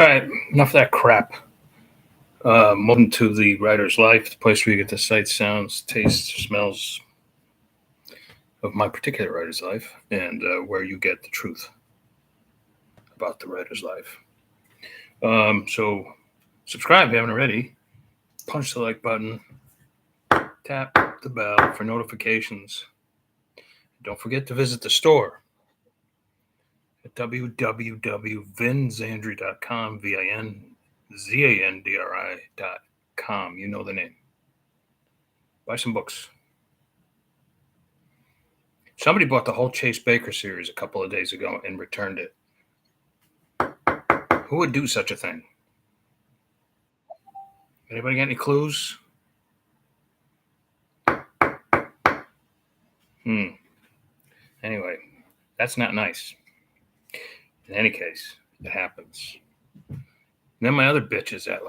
All right, enough of that crap. Welcome to the Writer's Life, the place where you get the sights, sounds, tastes, smells of my particular writer's life, and where you get the truth about the writer's life. So, subscribe if you haven't already. Punch the like button. Tap the bell for notifications. Don't forget to visit the store at www.vinzandri.com, VINZANDRI.com. You know the name. Buy some books. Somebody bought the whole Chase Baker series a couple of days ago and returned it. Who would do such a thing? Anybody got any clues? Anyway, that's not nice. In any case, it happens. And then my other bitch is that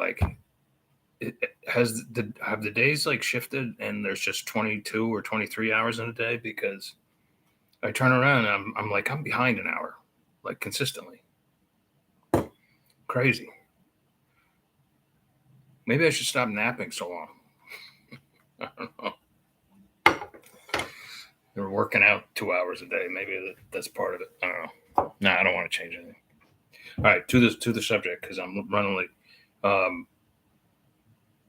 have the days like shifted and there's just 22 or 23 hours in a day, because I turn around and I'm behind an hour, like consistently. Crazy. Maybe I should stop napping so long. I don't know. Or working out 2 hours a day. Maybe that's part of it. I don't know. Nah, I don't want to change anything. All right, to the subject, because I'm running late. A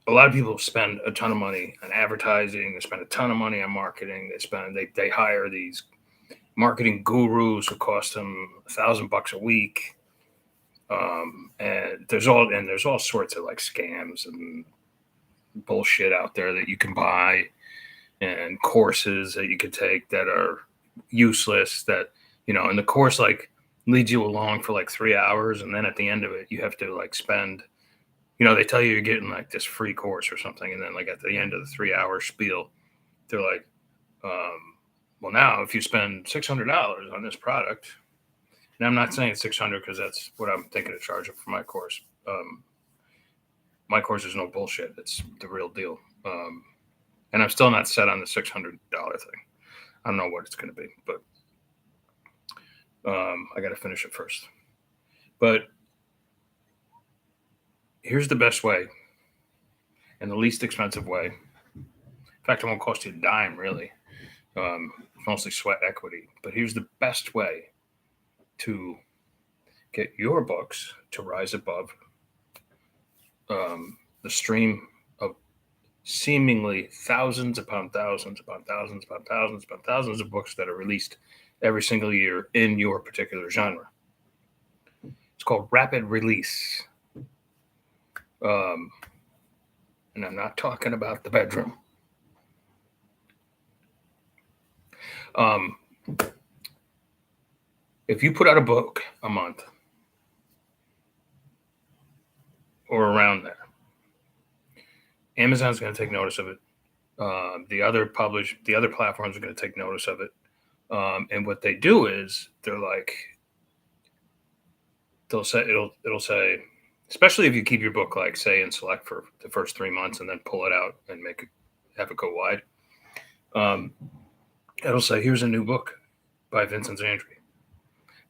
lot of people spend a ton of money on advertising. They spend a ton of money on marketing. They hire these marketing gurus who cost them $1,000 a week. And there's all sorts of like scams and bullshit out there that you can buy, and courses that you could take that are useless, that and the course like leads you along for like 3 hours, and then at the end of it you have to like spend, they tell you you're getting like this free course or something, and then like at the end of the 3 hour spiel they're like, well, now if you spend $600 on this product, and I'm not saying 600 because that's what I'm thinking of charging for my course. My course is no bullshit, it's the real deal. And I'm still not set on the $600 thing. I don't know what it's going to be, but I got to finish it first. But here's the best way and the least expensive way. In fact, it won't cost you a dime, really. It's mostly sweat equity. But here's the best way to get your books to rise above the stream of seemingly thousands upon thousands upon thousands upon thousands upon thousands of books that are released every single year in your particular genre. It's called rapid release. And I'm not talking about the bedroom. If you put out a book a month or around there, Amazon's going to take notice of it. The other platforms are going to take notice of it. And what they do is they'll say it'll say, especially if you keep your book like say in select for the first 3 months and then pull it out and have it go wide. It'll say, here's a new book by Vincent Zandri.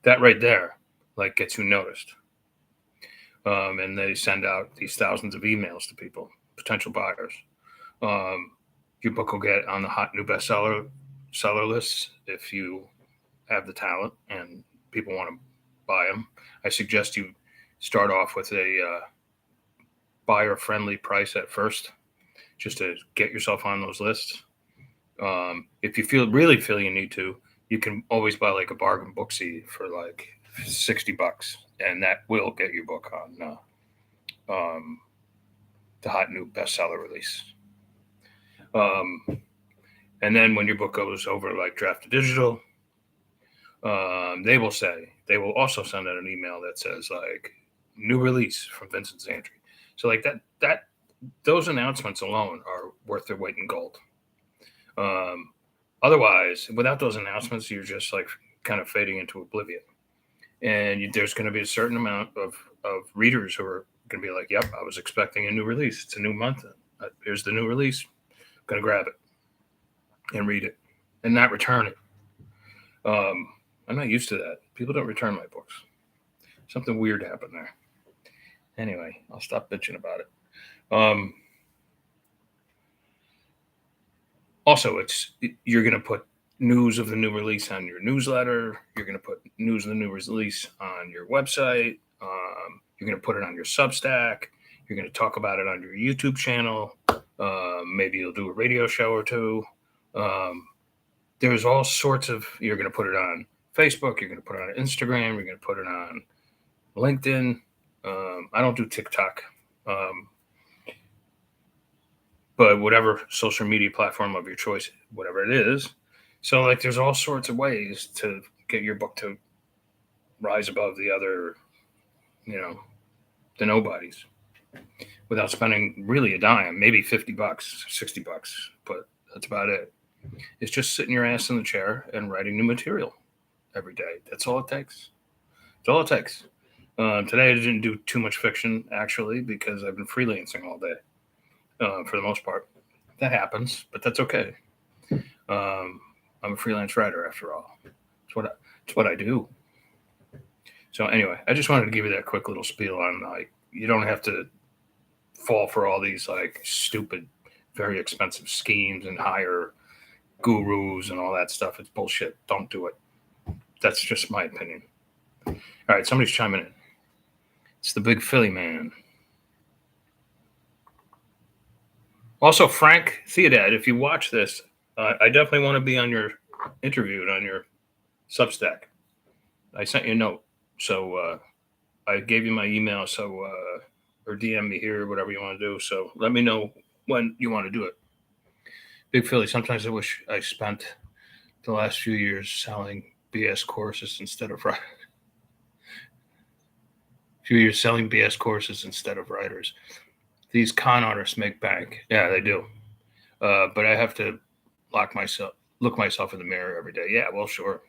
That right there like gets you noticed. And they send out these thousands of emails to people, potential buyers. Your book will get on the hot new bestseller lists if you have the talent and people want to buy them. I suggest you start off with a buyer-friendly price at first, just to get yourself on those lists. If you really feel you need to, you can always buy like a bargain booksy for like $60, and that will get your book on the hot new bestseller release. And then when your book goes over like draft to digital, they will also send out an email that says like new release from Vincent Zandri. So like that those announcements alone are worth their weight in gold. Otherwise, without those announcements, you're just like kind of fading into oblivion. And there's going to be a certain amount of readers who are going to be like, yep, I was expecting a new release. It's a new month. Here's the new release. I'm going to grab it and read it and not return it. I'm not used to that. People don't return my books. Something weird happened there. Anyway, I'll stop bitching about it. Um, Also, you're going to put news of the new release on your newsletter. You're going to put news of the new release on your website. You're going to put it on your Substack. You're going to talk about it on your YouTube channel. Maybe you'll do a radio show or two. There's all sorts of. You're going to put it on Facebook. You're going to put it on Instagram. You're going to put it on LinkedIn. I don't do TikTok. But whatever social media platform of your choice, whatever it is. So, like, there's all sorts of ways to get your book to rise above the other, the nobodies without spending really a dime, maybe $50, $60, but that's about it. It's just sitting your ass in the chair and writing new material every day. That's all it takes. That's all it takes. Today I didn't do too much fiction, actually, because I've been freelancing all day. For the most part, that happens, but that's okay. I'm a freelance writer, after all. It's what I do. So anyway, I just wanted to give you that quick little spiel on, like, you don't have to fall for all these like stupid, very expensive schemes and hire gurus and all that stuff. It's bullshit. Don't do it. That's just my opinion. All right, somebody's chiming in. It's the Big Philly Man. Also, Frank Theodad, if you watch this, I definitely want to be on your interviewed on your Substack. I sent you a note, so I gave you my email, so or DM me here, whatever you want to do. So let me know when you want to do it. Big Philly. Sometimes I wish I spent the last few years selling BS courses instead of writers. Few years selling BS courses instead of writers. These con artists make bank. Yeah, they do. But I have to look myself in the mirror every day. Yeah, well, sure.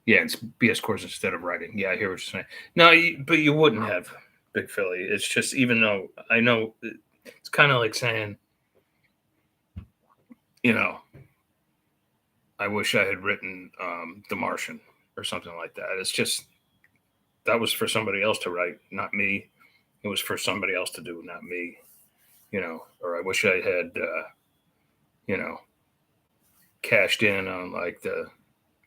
Yeah, it's BS course instead of writing. Yeah, I hear what you're saying. No, but you wouldn't have, Big Philly. It's just, even though I know, it's kind of like saying, I wish I had written The Martian or something like that. It's just, that was for somebody else to write, not me. It was for somebody else to do, not me. Or I wish I had, cashed in on like the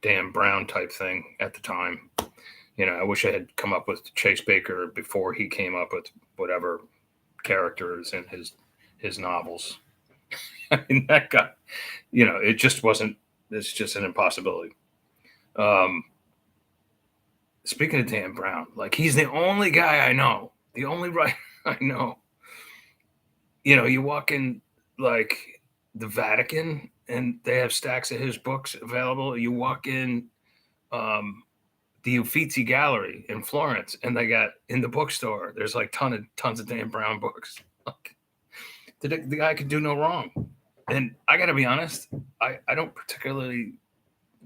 Dan Brown type thing at the time. I wish I had come up with Chase Baker before he came up with whatever characters in his novels. I mean, that guy, it just wasn't. It's just an impossibility. Speaking of Dan Brown, like, he's the only guy I know, the only writer I know. You walk in like the Vatican and they have stacks of his books available. You walk in the Uffizi Gallery in Florence, and they got, in the bookstore, there's like tons of Dan Brown books. Like, the guy could do no wrong. And I got to be honest, I don't particularly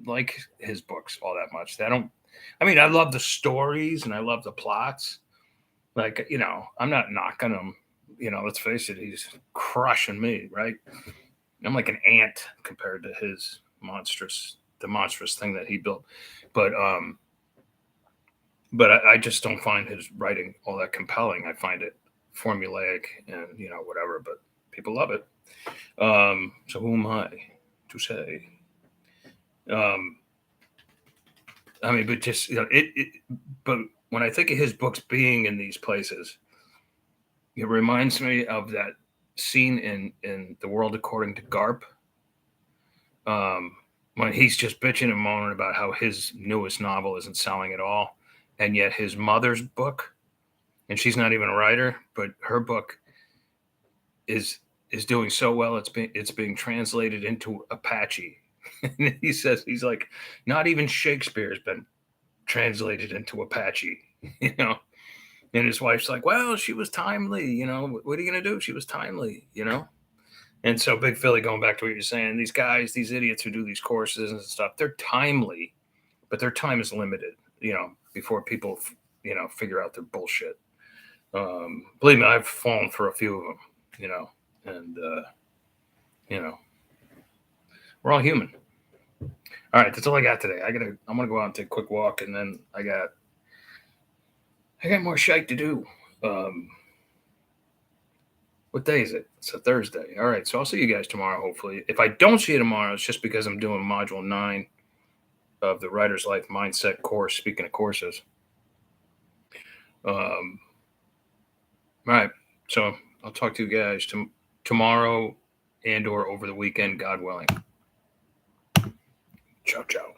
like his books all that much. I love the stories and I love the plots. Like, I'm not knocking him. Let's face it, he's crushing me, right? I'm like an ant compared to the monstrous thing that he built. But I just don't find his writing all that compelling. I find it formulaic and, whatever, but people love it. So who am I to say? But just, but when I think of his books being in these places, it reminds me of that scene in The World According to Garp, when he's just bitching and moaning about how his newest novel isn't selling at all, and yet his mother's book, and she's not even a writer, but her book is doing so well, it's being translated into Apache. And he says, he's like, not even Shakespeare's been translated into Apache, And his wife's like, well, she was timely, what are you going to do? She was timely, And so, Big Philly, going back to what you're saying, these guys, these idiots who do these courses and stuff, they're timely, but their time is limited, before people, figure out their bullshit. Believe me, I've fallen for a few of them, and, we're all human. All right, that's all I got today. I'm going to go out and take a quick walk, and then I got I got more shite to do. What day is it? It's a Thursday. All right, so I'll see you guys tomorrow. Hopefully, if I don't see you tomorrow, it's just because I'm doing Module 9 of the Writer's Life Mindset course. Speaking of courses, all right. So I'll talk to you guys tomorrow and or over the weekend, God willing. Ciao, ciao.